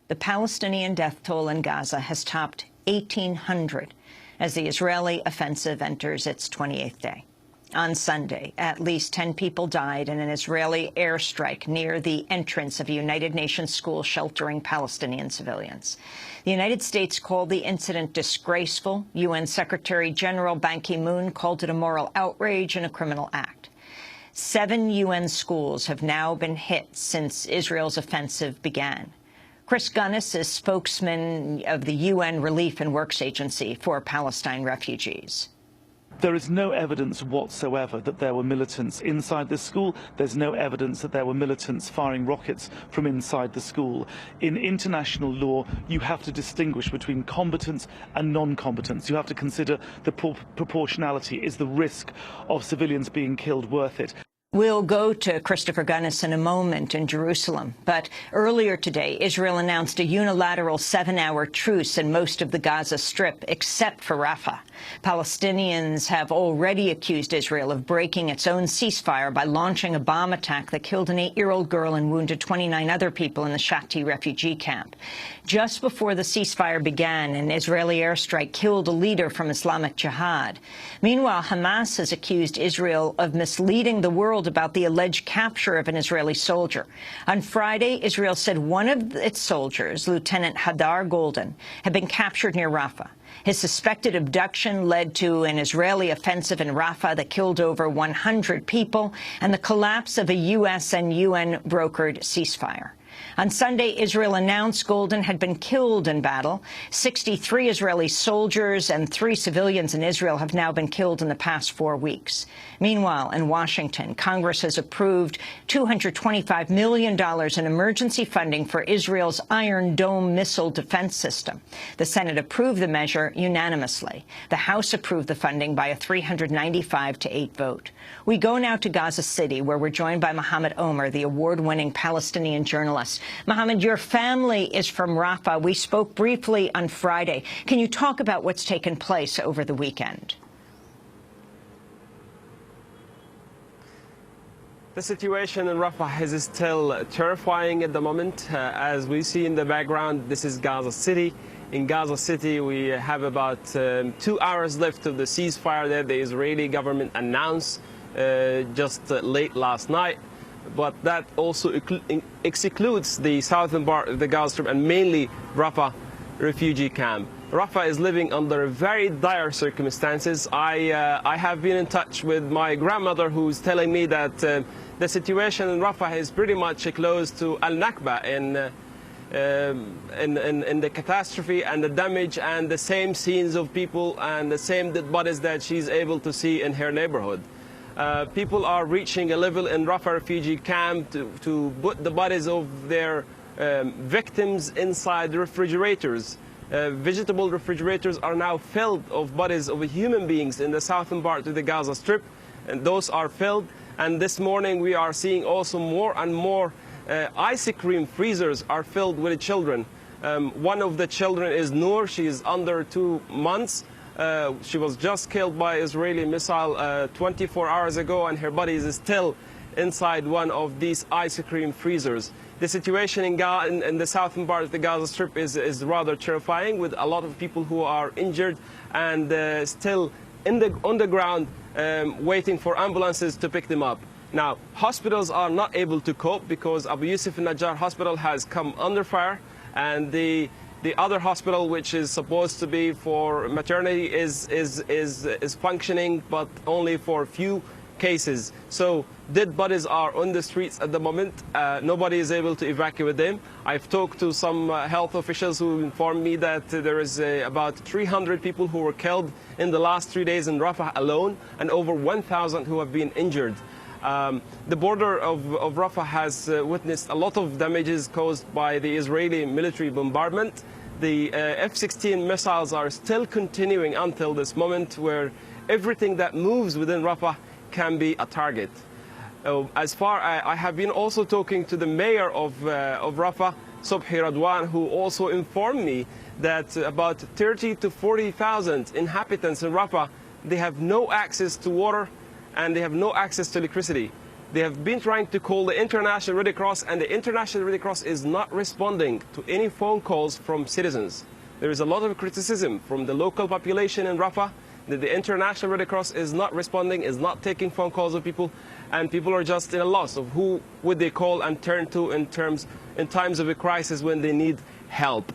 The Palestinian death toll in Gaza has topped 1,800 as the Israeli offensive enters its 28th day. On Sunday, at least 10 people died in an Israeli airstrike near the entrance of a United Nations school sheltering Palestinian civilians. The United States called the incident disgraceful. UN Secretary General Ban Ki-moon called it a moral outrage and a criminal act. 7 UN schools have now been hit since Israel's offensive began. Chris Gunnis is spokesman of the UN Relief and Works Agency for Palestine refugees. There is no evidence whatsoever that there were militants inside the school. There's no evidence that there were militants firing rockets from inside the school. In international law, you have to distinguish between combatants and non-combatants. You have to consider the proportionality. Is the risk of civilians being killed worth it? We'll go to Christopher Gunnis in a moment in Jerusalem. But earlier today, Israel announced a unilateral 7-hour truce in most of the Gaza Strip, except for Rafah. Palestinians have already accused Israel of breaking its own ceasefire by launching a bomb attack that killed an 8-year-old girl and wounded 29 other people in the Shati refugee camp. Just before the ceasefire began, an Israeli airstrike killed a leader from Islamic Jihad. Meanwhile, Hamas has accused Israel of misleading the world about the alleged capture of an Israeli soldier. On Friday, Israel said one of its soldiers, Lieutenant Hadar Golden, had been captured near Rafah. His suspected abduction led to an Israeli offensive in Rafah that killed over 100 people and the collapse of a U.S. and UN-brokered ceasefire. On Sunday, Israel announced Golden had been killed in battle. 63 Israeli soldiers and 3 civilians in Israel have now been killed in the past 4 weeks. Meanwhile, in Washington, Congress has approved $225 million in emergency funding for Israel's Iron Dome missile defense system. The Senate approved the measure unanimously. The House approved the funding by a 395-8 vote. We go now to Gaza City, where we're joined by Mohammed Omer, the award-winning Palestinian journalist. Mohammed, your family is from Rafah. We spoke briefly on Friday. Can you talk about what's taken place over the weekend? The situation in Rafah is still terrifying at the moment. As we see in the background, this is Gaza City. In Gaza City, we have about 2 hours left of the ceasefire that the Israeli government announced just late last night. But that also excludes the southern part of the Gaza Strip and mainly Rafah refugee camp. Rafah is living under very dire circumstances. I have been in touch with my grandmother, who's telling me that the situation in Rafah is pretty much close to Al-Nakba in the catastrophe and the damage and the same scenes of people and the same dead bodies that she's able to see in her neighborhood. People are reaching a level in Rafah refugee camp to put the bodies of their victims inside the refrigerators. Vegetable refrigerators are now filled of bodies of human beings in the southern part of the Gaza Strip, and those are filled. And this morning we are seeing also more and more ice cream freezers are filled with children. One of the children is Noor. She is under 2 months. She was just killed by Israeli missile 24 hours ago, and her body is still inside one of these ice cream freezers. The situation in the southern part of the Gaza Strip is rather terrifying, with a lot of people who are injured and still on the ground waiting for ambulances to pick them up. Now, hospitals are not able to cope because Abu Yusuf al-Najjar hospital has come under fire, and the other hospital, which is supposed to be for maternity, is functioning, but only for a few cases. So dead bodies are on the streets at the moment. Nobody is able to evacuate them. I've talked to some health officials who informed me that there is about 300 people who were killed in the last 3 days in Rafah alone, and over 1,000 who have been injured. The border of Rafah has witnessed a lot of damages caused by the Israeli military bombardment. The F-16 missiles are still continuing until this moment, where everything that moves within Rafah can be a target. I have been also talking to the mayor of Rafah, Subhi Radwan, who also informed me that about 30 to 40,000 inhabitants in Rafah, they have no access to water and they have no access to electricity. They have been trying to call the International Red Cross, and the International Red Cross is not responding to any phone calls from citizens. There is a lot of criticism from the local population in Rafah that the International Red Cross is not responding, is not taking phone calls of people, and people are just in a loss of who would they call and turn to in times of a crisis when they need help.